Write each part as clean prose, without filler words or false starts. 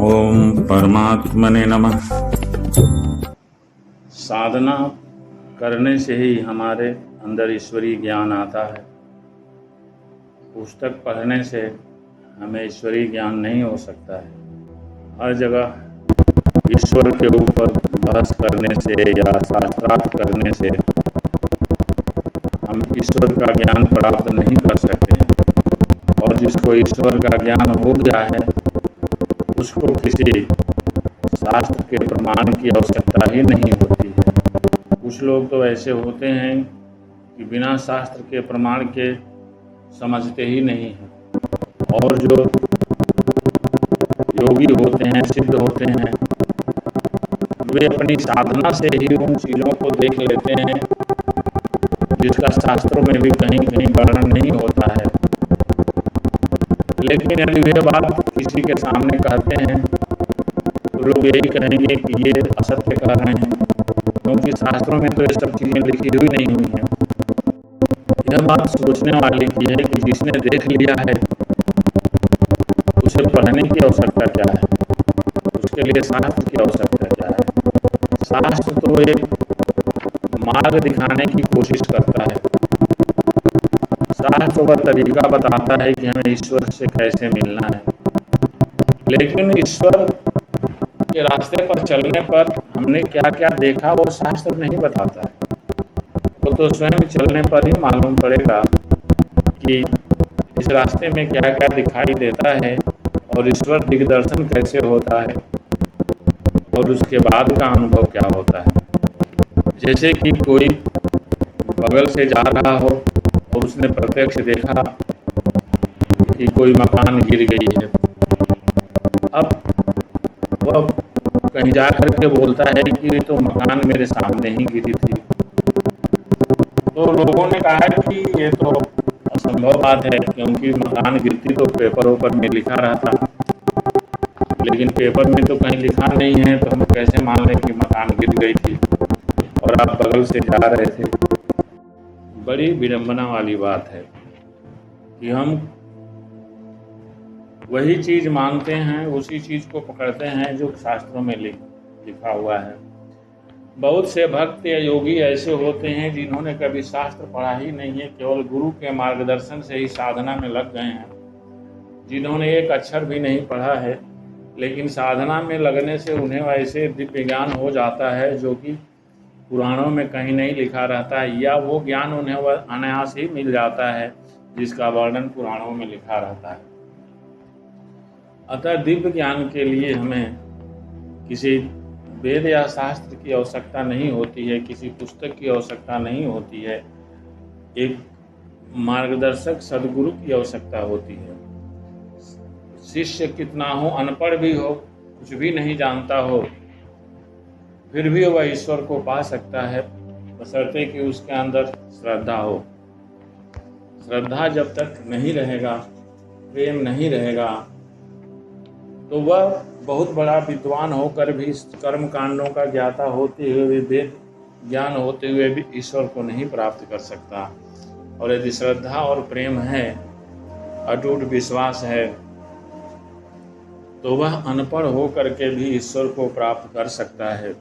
ओम परमात्मने नमः। साधना करने से ही हमारे अंदर ईश्वरीय ज्ञान आता है। पुस्तक पढ़ने से हमें ईश्वरीय ज्ञान नहीं हो सकता है। हर जगह ईश्वर के ऊपर बहस करने से या शास्त्रार्थ करने से हम ईश्वर का ज्ञान प्राप्त नहीं कर सकते हैं। और जिसको ईश्वर का ज्ञान हो गया है उसको किसी शास्त्र के प्रमाण की आवश्यकता ही नहीं होती है। कुछ लोग तो ऐसे होते हैं कि बिना शास्त्र के प्रमाण के समझते ही नहीं हैं, और जो योगी होते हैं, सिद्ध होते हैं, वे अपनी साधना से ही उन चीज़ों को देख लेते हैं जिसका शास्त्रों में भी कहीं कहीं वर्णन नहीं होता है। लेकिन यदि वे बात किसी के सामने कहते हैं तो लोग यही कहेंगे कि ये असत्य कह रहे हैं, क्योंकि शास्त्रों में तो ये सब चीज़ें लिखी हुई नहीं हुई हैं। यह बात सोचने वाले की है कि जिसने देख लिया है उसे पढ़ने की आवश्यकता क्या है, उसके लिए शास्त्र की आवश्यकता क्या है। शास्त्र तो एक मार्ग दिखाने की कोशिश करता है। शास्त्र वह तरीका बताता है कि हमें ईश्वर से कैसे मिलना है, लेकिन ईश्वर के रास्ते पर चलने पर हमने क्या क्या देखा वो शास्त्र नहीं बताता है। वो तो स्वयं चलने पर ही मालूम पड़ेगा कि इस रास्ते में क्या क्या दिखाई देता है और ईश्वर दिग्दर्शन कैसे होता है और उसके बाद का अनुभव क्या होता है। जैसे कि कोई बगल से जा रहा हो और उसने प्रत्यक्ष देखा कि कोई मकान गिर गई है। अब वह कहीं जा कर के बोलता है कि तो मकान मेरे सामने ही गिरी थी। तो लोगों ने कहा कि ये तो असंभव बात है, क्योंकि मकान गिरती तो पेपरों पर में लिखा रहता, लेकिन पेपर में तो कहीं लिखा नहीं है, तो हम कैसे मान लें कि मकान गिर गई थी और आप बगल से जा रहे थे। बड़ी विडंबना वाली बात है कि हम वही चीज़ मानते हैं, उसी चीज़ को पकड़ते हैं जो शास्त्रों में लिखा हुआ है। बहुत से भक्त या योगी ऐसे होते हैं जिन्होंने कभी शास्त्र पढ़ा ही नहीं है, केवल गुरु के मार्गदर्शन से ही साधना में लग गए हैं। जिन्होंने एक अक्षर भी नहीं पढ़ा है, लेकिन साधना में लगने से उन्हें वैसे दिव्य ज्ञान हो जाता है जो कि पुराणों में कहीं नहीं लिखा रहता है, या वो ज्ञान उन्हें अनायास ही मिल जाता है जिसका वर्णन पुराणों में लिखा रहता है। अतः दिव्य ज्ञान के लिए हमें किसी वेद या शास्त्र की आवश्यकता नहीं होती है, किसी पुस्तक की आवश्यकता नहीं होती है। एक मार्गदर्शक सद्गुरु की आवश्यकता होती है। शिष्य कितना हो, अनपढ़ भी हो, कुछ भी नहीं जानता हो, फिर भी वह ईश्वर को पा सकता है, बशर्ते कि उसके अंदर श्रद्धा हो। श्रद्धा जब तक नहीं रहेगा, प्रेम नहीं रहेगा, तो वह बहुत बड़ा विद्वान होकर भी, कर्म कांडों का ज्ञाता होते हुए भी, वेद ज्ञान होते हुए भी ईश्वर को नहीं प्राप्त कर सकता। और यदि श्रद्धा और प्रेम है, अटूट विश्वास है, तो वह अनपढ़ होकर के भी ईश्वर को प्राप्त कर सकता है।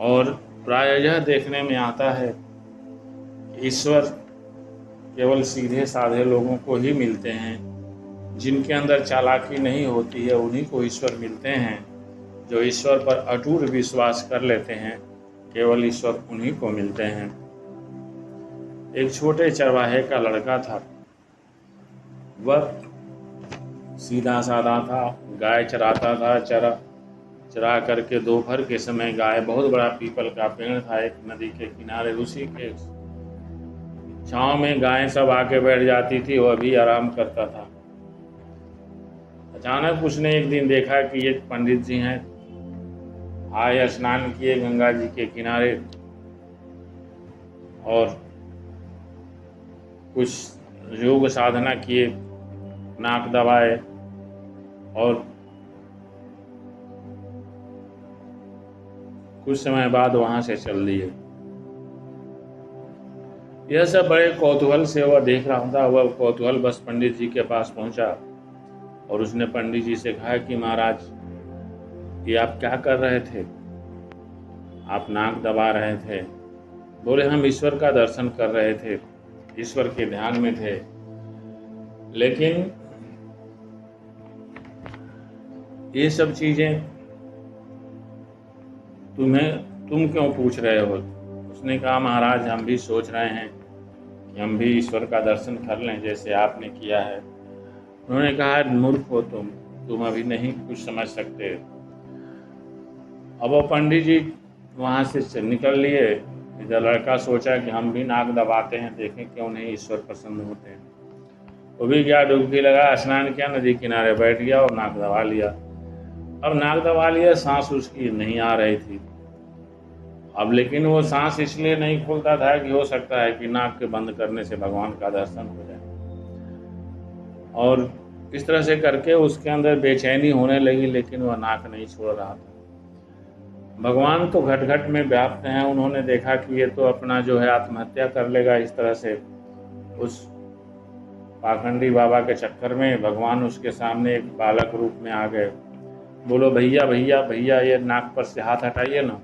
और प्रायः यह देखने में आता है कि ईश्वर केवल सीधे साधे लोगों को ही मिलते हैं। जिनके अंदर चालाकी नहीं होती है उन्हीं को ईश्वर मिलते हैं। जो ईश्वर पर अटूट विश्वास कर लेते हैं, केवल ईश्वर उन्हीं को मिलते हैं। एक छोटे चरवाहे का लड़का था। वह सीधा साधा था, गाय चराता था। चरा करके दोपहर के समय गाय, बहुत बड़ा पीपल का पेड़ था एक नदी के किनारे, उसी के छांव में गायें सब आके बैठ जाती थी, वह भी आराम करता था। अचानक उसने एक दिन देखा कि एक पंडित जी हैं, आए स्नान किए गंगा जी के किनारे और कुछ योग साधना किए, नाक दबाए और कुछ समय बाद वहां से चल दिए। यह सब बड़े कौतूहल से वह देख रहा था। वह कौतूहल बस पंडित जी के पास पहुंचा और उसने पंडित जी से कहा कि महाराज, ये आप क्या कर रहे थे? आप नाक दबा रहे थे। बोले, हम ईश्वर का दर्शन कर रहे थे, ईश्वर के ध्यान में थे। लेकिन ये सब चीजें तुम क्यों पूछ रहे हो? उसने कहा, महाराज, हम भी सोच रहे हैं कि हम भी ईश्वर का दर्शन कर लें जैसे आपने किया है। उन्होंने कहा, मूर्ख हो तुम अभी नहीं कुछ समझ सकते। अब वो पंडित जी वहाँ से निकल लिए। इधर लड़का सोचा कि हम भी नाक दबाते हैं, देखें क्यों नहीं ईश्वर प्रसन्न होते हैं। वो भी गया, डुबकी लगा, स्नान किया, नदी किनारे बैठ गया और नाक दबा लिया। अब नाक दबा लिया, सांस उसकी नहीं आ रही थी। अब लेकिन वो सांस इसलिए नहीं खोलता था कि हो सकता है कि नाक के बंद करने से भगवान का दर्शन हो जाए। और इस तरह से करके उसके अंदर बेचैनी होने लगी, लेकिन वह नाक नहीं छोड़ रहा था। भगवान तो घट घट में व्याप्त हैं। उन्होंने देखा कि ये तो अपना जो है आत्महत्या कर लेगा। इस तरह से उस पाखंडी बाबा के चक्कर में भगवान उसके सामने एक बालक रूप में आ गए। बोलो, भैया भैया भैया, ये नाक पर से हाथ हटाइए ना।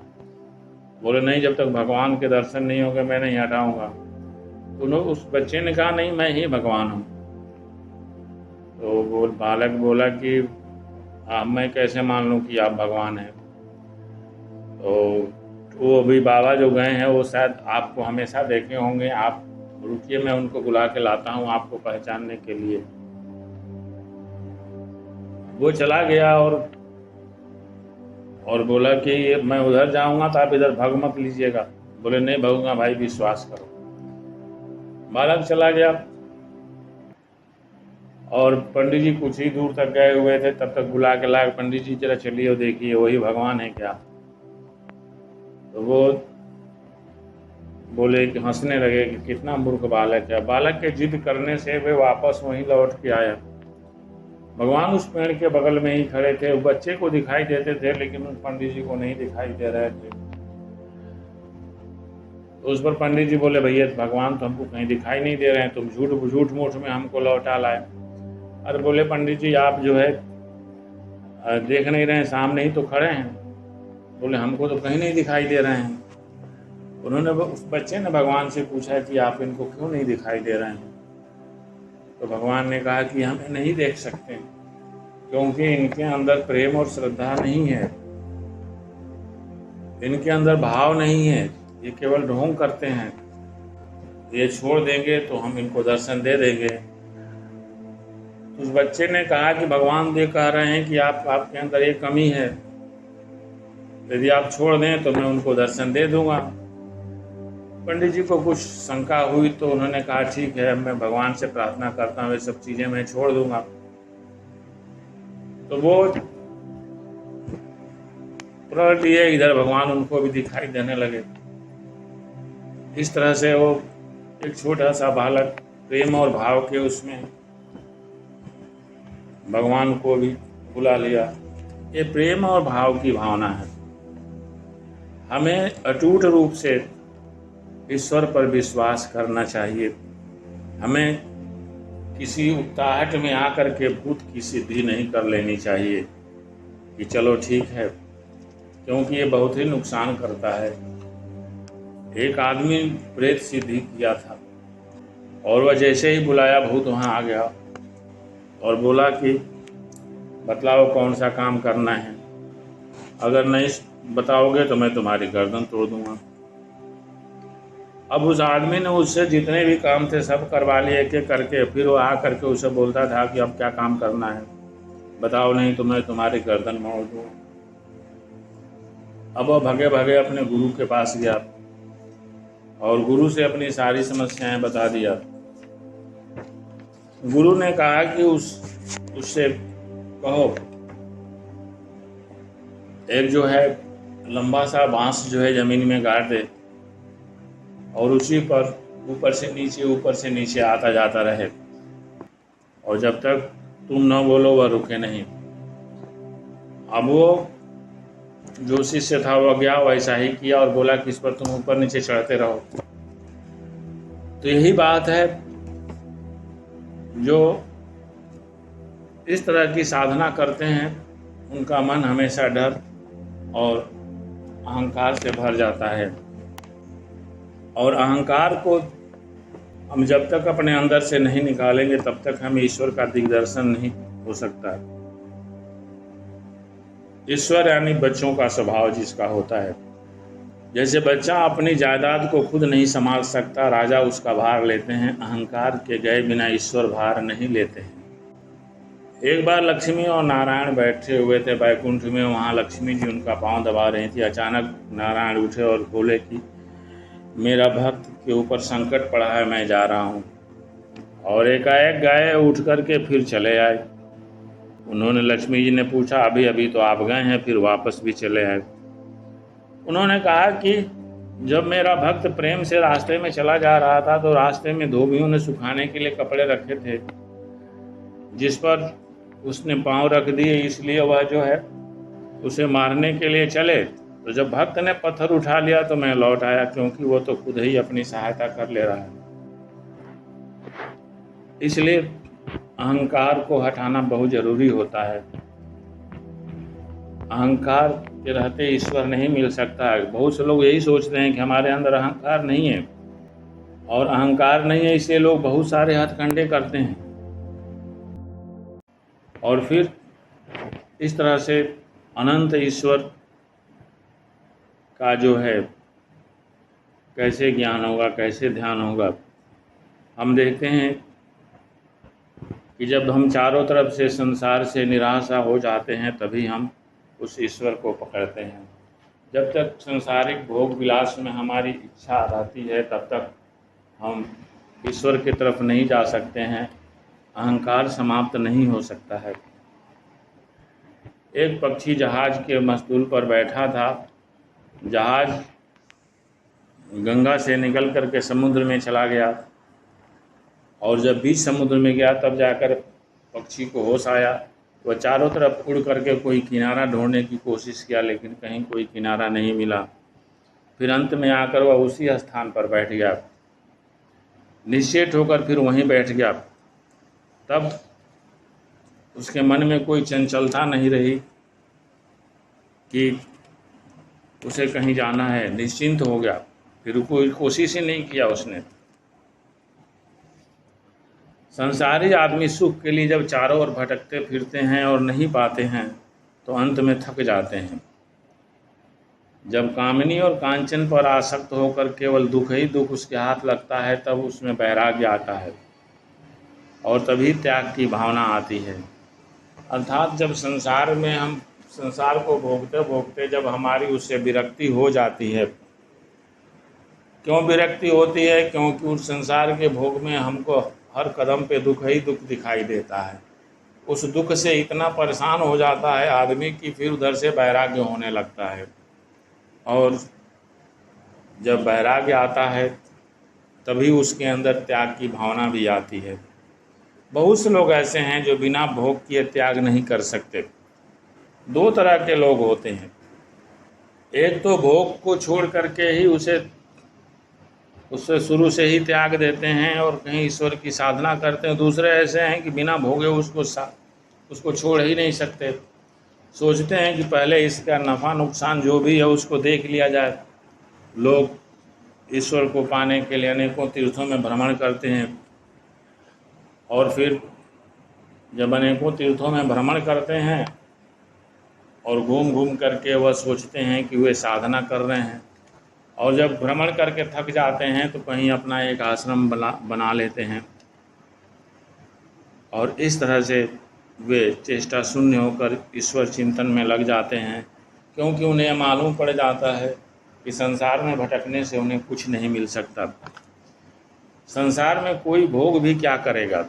बोले, नहीं, जब तक भगवान के दर्शन नहीं होंगे मैं नहीं हटाऊंगा। उस बच्चे ने कहा, नहीं, मैं ही भगवान हूँ। तो वो बालक बोला कि मैं कैसे मान लूँ कि आप भगवान हैं? तो वो अभी बाबा जो गए हैं वो शायद आपको हमेशा देखे होंगे, आप रुकिए, मैं उनको बुला के लाता हूँ आपको पहचानने के लिए। वो चला गया और बोला कि मैं उधर जाऊंगा तो आप इधर भाग मत लीजिएगा। बोले, नहीं भागूंगा भाई, विश्वास करो। बालक चला गया और पंडित जी कुछ ही दूर तक गए हुए थे, तब तक बुला के लाए, पंडित जी जरा चलिए और देखिए वही भगवान है क्या। तो वो बोले कि हंसने लगे कि कितना मूर्ख बालक है। बालक के जिद करने से वे वापस वहीं लौट के आया। भगवान उस पेड़ के बगल में ही खड़े थे। बच्चे को दिखाई देते थे लेकिन उस पंडित जी को नहीं दिखाई दे रहे थे। तो उस पर पंडित जी बोले, भैया भगवान तो हमको कहीं दिखाई नहीं दे रहे हैं, तुम झूठ मूठ में हमको लौटा लाए। अरे बोले, पंडित जी आप जो है देख नहीं रहे हैं, सामने ही तो खड़े हैं। बोले, हमको तो कहीं नहीं दिखाई दे रहे हैं। उन्होंने उस बच्चे ने भगवान से पूछा कि आप इनको क्यों नहीं दिखाई दे रहे हैं? तो भगवान ने कहा कि हमें नहीं देख सकते क्योंकि इनके अंदर प्रेम और श्रद्धा नहीं है, इनके अंदर भाव नहीं है, ये केवल ढोंग करते हैं। ये छोड़ देंगे तो हम इनको दर्शन दे देंगे। उस बच्चे ने कहा कि भगवान ये कह रहे हैं कि आपके अंदर ये कमी है, यदि आप छोड़ दें तो मैं उनको दर्शन दे दूंगा। पंडित जी को कुछ शंका हुई तो उन्होंने कहा, ठीक है, मैं भगवान से प्रार्थना करता हूँ, ये सब चीजें मैं छोड़ दूंगा। तो वो पलट लिए, इधर भगवान उनको भी दिखाई देने लगे। इस तरह से वो एक छोटा सा बालक प्रेम और भाव के उसमें भगवान को भी बुला लिया। ये प्रेम और भाव की भावना है। हमें अटूट रूप से ईश्वर पर विश्वास करना चाहिए। हमें किसी उकताहट में आकर के भूत की सिद्धि नहीं कर लेनी चाहिए कि चलो ठीक है, क्योंकि ये बहुत ही नुकसान करता है। एक आदमी प्रेत सिद्धि किया था और वह जैसे ही बुलाया भूत वहाँ आ गया और बोला कि बतलाओ कौन सा काम करना है, अगर नहीं बताओगे तो मैं तुम्हारी गर्दन तोड़ दूंगा। अब उस आदमी ने उससे जितने भी काम थे सब करवा लिए एक एक करके। फिर वो आ करके उसे बोलता था कि अब क्या काम करना है, बताओ, नहीं तो मैं तुम्हारी गर्दन मोड़ दूँ। अब वो भगे भगे अपने गुरु के पास गया और गुरु से अपनी सारी समस्याएं बता दिया। गुरु ने कहा कि उससे कहो, एक जो है लंबा सा बांस जो है जमीन में गाड़ दे और उसी पर ऊपर से नीचे आता जाता रहे, और जब तक तुम न बोलो वह रुके नहीं। अब वो जो शिष्य था वह गया, वैसा ही किया और बोला कि इस पर तुम ऊपर नीचे चढ़ते रहो। तो यही बात है, जो इस तरह की साधना करते हैं उनका मन हमेशा डर और अहंकार से भर जाता है। और अहंकार को हम जब तक अपने अंदर से नहीं निकालेंगे तब तक हमें ईश्वर का दिग्दर्शन नहीं हो सकता। ईश्वर यानी बच्चों का स्वभाव जिसका होता है। जैसे बच्चा अपनी जायदाद को खुद नहीं संभाल सकता, राजा उसका भार लेते हैं, अहंकार के गए बिना ईश्वर भार नहीं लेते हैं। एक बार लक्ष्मी और नारायण बैठे हुए थे बैकुंठ में। वहाँ लक्ष्मी जी उनका पांव दबा रही थी। अचानक नारायण उठे और बोले कि मेरा भक्त के ऊपर संकट पड़ा है, मैं जा रहा हूँ। और एकाएक गए, उठ करके फिर चले आए। उन्होंने लक्ष्मी जी ने पूछा अभी अभी तो आप गए हैं, फिर वापस भी चले आए। उन्होंने कहा कि जब मेरा भक्त प्रेम से रास्ते में चला जा रहा था तो रास्ते में धोबियों ने सुखाने के लिए कपड़े रखे थे, जिस पर उसने पांव रख दिए, इसलिए वह जो है उसे मारने के लिए चले। तो जब भक्त ने पत्थर उठा लिया तो मैं लौट आया, क्योंकि वो तो खुद ही अपनी सहायता कर ले रहा है। इसलिए अहंकार को हटाना बहुत जरूरी होता है। अहंकार के रहते ईश्वर नहीं मिल सकता है। बहुत से लोग यही सोचते हैं कि हमारे अंदर अहंकार नहीं है, और अहंकार नहीं है इसलिए लोग बहुत सारे हथकंडे करते हैं और फिर इस तरह से अनंत ईश्वर का जो है कैसे ज्ञान होगा, कैसे ध्यान होगा। हम देखते हैं कि जब हम चारों तरफ से संसार से निराशा हो जाते हैं तभी हम उस ईश्वर को पकड़ते हैं। जब तक सांसारिक भोग विलास में हमारी इच्छा रहती है तब तक हम ईश्वर की तरफ नहीं जा सकते हैं। अहंकार समाप्त नहीं हो सकता है। एक पक्षी जहाज के मस्तूल पर बैठा था। जहाज गंगा से निकल करके समुद्र में चला गया, और जब बीच समुद्र में गया तब जाकर पक्षी को होश आया। वह चारों तरफ उड़ करके कोई किनारा ढूंढने की कोशिश किया, लेकिन कहीं कोई किनारा नहीं मिला। फिर अंत में आकर वह उसी स्थान पर बैठ गया, निश्चेत होकर फिर वहीं बैठ गया। तब उसके मन में कोई चंचलता नहीं रही कि उसे कहीं जाना है, निश्चिंत हो गया। फिर कोई कोशिश ही नहीं किया उसने। संसारी आदमी सुख के लिए जब चारों ओर भटकते फिरते हैं और नहीं पाते हैं तो अंत में थक जाते हैं। जब कामिनी और कांचन पर आसक्त होकर केवल दुख ही दुख उसके हाथ लगता है तब उसमें वैराग्य आता है और तभी त्याग की भावना आती है। अर्थात जब संसार में हम संसार को भोगते भोगते जब हमारी उससे विरक्ति हो जाती है। क्यों विरक्ति होती है? क्योंकि उस संसार के भोग में हमको हर कदम पे दुख ही दुख दिखाई देता है। उस दुख से इतना परेशान हो जाता है आदमी कि फिर उधर से वैराग्य होने लगता है, और जब वैराग्य आता है तभी उसके अंदर त्याग की भावना भी आती है। बहुत से लोग ऐसे हैं जो बिना भोग किए त्याग नहीं कर सकते। दो तरह के लोग होते हैं। एक तो भोग को छोड़ करके ही उससे शुरू से ही त्याग देते हैं और कहीं ईश्वर की साधना करते हैं। दूसरे ऐसे हैं कि बिना भोगे उसको छोड़ ही नहीं सकते। सोचते हैं कि पहले इसका नफ़ा नुकसान जो भी है उसको देख लिया जाए। लोग ईश्वर को पाने के लिए अनेकों तीर्थों में भ्रमण करते हैं, और फिर जब अनेकों तीर्थों में भ्रमण करते हैं और घूम घूम करके वह सोचते हैं कि वे साधना कर रहे हैं, और जब भ्रमण करके थक जाते हैं तो कहीं अपना एक आश्रम बना लेते हैं, और इस तरह से वे चेष्टा शून्य होकर ईश्वर चिंतन में लग जाते हैं। क्योंकि उन्हें मालूम पड़ जाता है कि संसार में भटकने से उन्हें कुछ नहीं मिल सकता। संसार में कोई भोग भी क्या करेगा।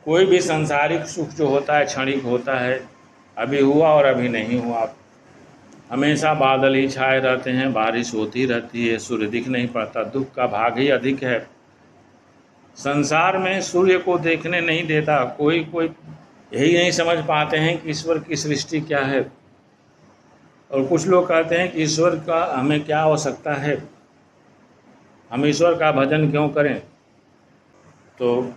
कोई भी सांसारिक सुख जो होता है क्षणिक होता है, अभी हुआ और अभी नहीं हुआ। हमेशा बादल ही छाए रहते हैं, बारिश होती रहती है, सूर्य दिख नहीं पड़ता। दुख का भाग ही अधिक है। संसार में सूर्य को देखने नहीं देता कोई यही नहीं समझ पाते हैं कि ईश्वर की सृष्टि क्या है। और कुछ लोग कहते हैं कि ईश्वर का हमें क्या आवश्यकता है, हम ईश्वर का भजन क्यों करें। तो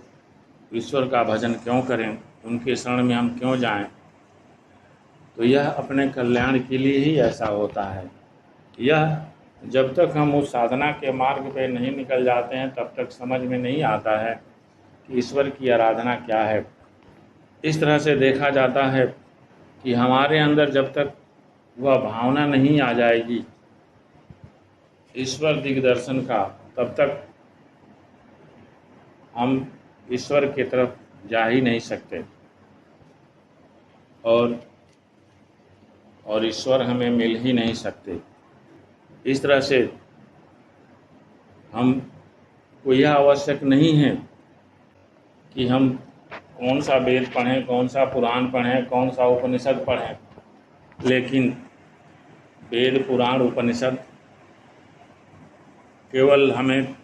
ईश्वर का भजन क्यों करें, उनके शरण में हम क्यों जाएं। तो यह अपने कल्याण के लिए ही ऐसा होता है। यह जब तक हम उस साधना के मार्ग पे नहीं निकल जाते हैं तब तक समझ में नहीं आता है कि ईश्वर की आराधना क्या है। इस तरह से देखा जाता है कि हमारे अंदर जब तक वह भावना नहीं आ जाएगी ईश्वर दिग्दर्शन का, तब तक हम ईश्वर की तरफ जा ही नहीं सकते और ईश्वर हमें मिल ही नहीं सकते। इस तरह से हम को यह आवश्यक नहीं है कि हम कौन सा वेद पढ़ें, कौन सा पुराण पढ़ें, कौन सा उपनिषद पढ़ें, लेकिन वेद पुराण उपनिषद केवल हमें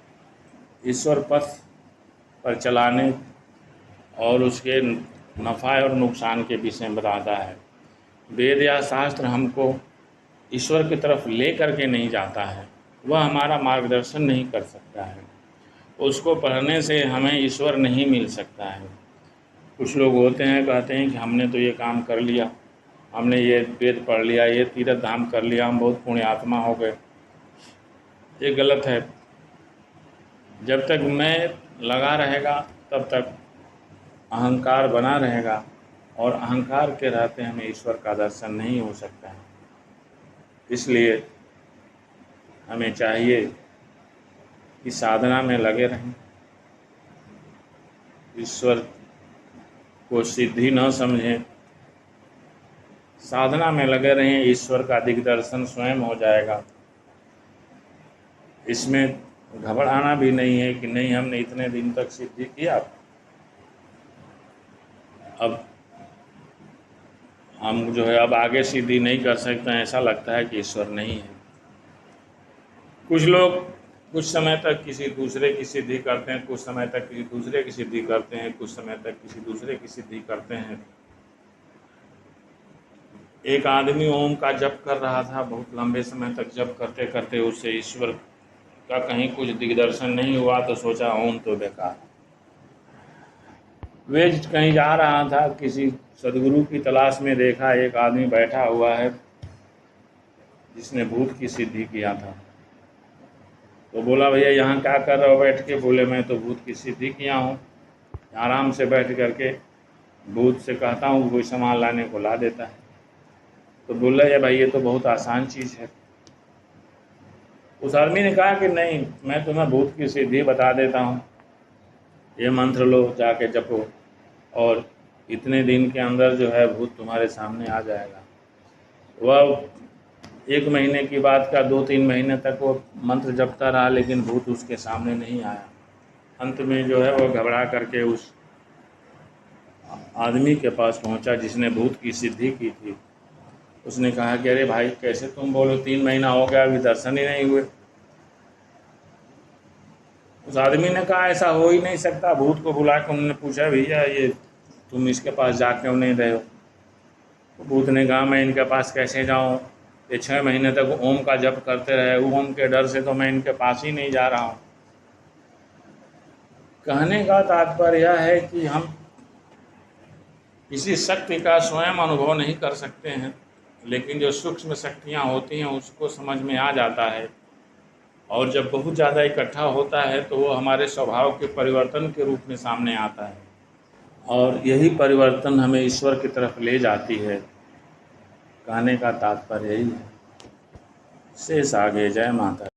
ईश्वर पथ पर चलाने और उसके नफ़ा और नुकसान के विषय में बताता है। वेद या शास्त्र हमको ईश्वर की तरफ ले करके नहीं जाता है, वह हमारा मार्गदर्शन नहीं कर सकता है। उसको पढ़ने से हमें ईश्वर नहीं मिल सकता है। कुछ लोग होते हैं, कहते हैं कि हमने तो ये काम कर लिया, हमने ये वेद पढ़ लिया, ये तीर्थ धाम कर लिया, हम बहुत पुण्यात्मा हो गए। ये गलत है। जब तक मैं लगा रहेगा तब तक अहंकार बना रहेगा और अहंकार के रहते हमें ईश्वर का दर्शन नहीं हो सकता है। इसलिए हमें चाहिए कि साधना में लगे रहें, ईश्वर को सिद्धि न समझें, साधना में लगे रहें, ईश्वर का दिग्दर्शन स्वयं हो जाएगा। इसमें घबराना भी नहीं है कि नहीं हमने इतने दिन तक सिद्धि किया, अब हम जो है अब आगे सिद्धि नहीं कर सकते हैं, ऐसा लगता है कि ईश्वर नहीं है। कुछ लोग कुछ समय तक किसी दूसरे की सिद्धि करते हैं, कुछ समय तक किसी दूसरे की सिद्धि करते हैं, कुछ समय तक किसी दूसरे की सिद्धि करते हैं। एक आदमी ओम का जप कर रहा था, बहुत लंबे समय तक जप करते करते उसे ईश्वर का कहीं कुछ दिग्दर्शन नहीं हुआ तो सोचा ओम तो बेकार। वे कहीं जा रहा था, किसी सदगुरु की तलाश में देखा एक आदमी बैठा हुआ है जिसने भूत की सिद्धि किया था। तो बोला भैया यहाँ क्या कर रहे हो बैठ के? बोले मैं तो भूत की सिद्धि किया हूँ, आराम से बैठ करके भूत से कहता हूँ कोई सामान लाने को ला देता है। तो बोला ये भाई ये तो बहुत आसान चीज़ है। उस आदमी ने कहा कि नहीं, मैं तुम्हें भूत की सिद्धि बता देता हूँ, ये मंत्र लो जाके जपो और इतने दिन के अंदर जो है भूत तुम्हारे सामने आ जाएगा। वह 1 महीने की बात का 2-3 महीने तक वो मंत्र जपता रहा, लेकिन भूत उसके सामने नहीं आया। अंत में जो है वो घबरा करके उस आदमी के पास पहुंचा जिसने भूत की सिद्धि की थी। उसने कहा कि अरे भाई कैसे तुम बोलो, 3 महीना हो गया अभी दर्शन ही नहीं हुए। उस आदमी ने कहा ऐसा हो ही नहीं सकता। भूत को बुला कर उन्होंने पूछा भैया ये तुम इसके पास जा क्यों नहीं रहे हो? तो भूत ने कहा मैं इनके पास कैसे जाऊं, ये 6 महीने तक ओम का जप करते रहे, ओम के डर से तो मैं इनके पास ही नहीं जा रहा हूं। कहने का तात्पर्य यह है कि हम किसी शक्ति का स्वयं अनुभव नहीं कर सकते हैं, लेकिन जो सूक्ष्म शक्तियाँ होती हैं उसको समझ में आ जाता है, और जब बहुत ज़्यादा इकट्ठा होता है तो वो हमारे स्वभाव के परिवर्तन के रूप में सामने आता है, और यही परिवर्तन हमें ईश्वर की तरफ ले जाती है। कहने का तात्पर्य यही है। शेष आगे। जय माता।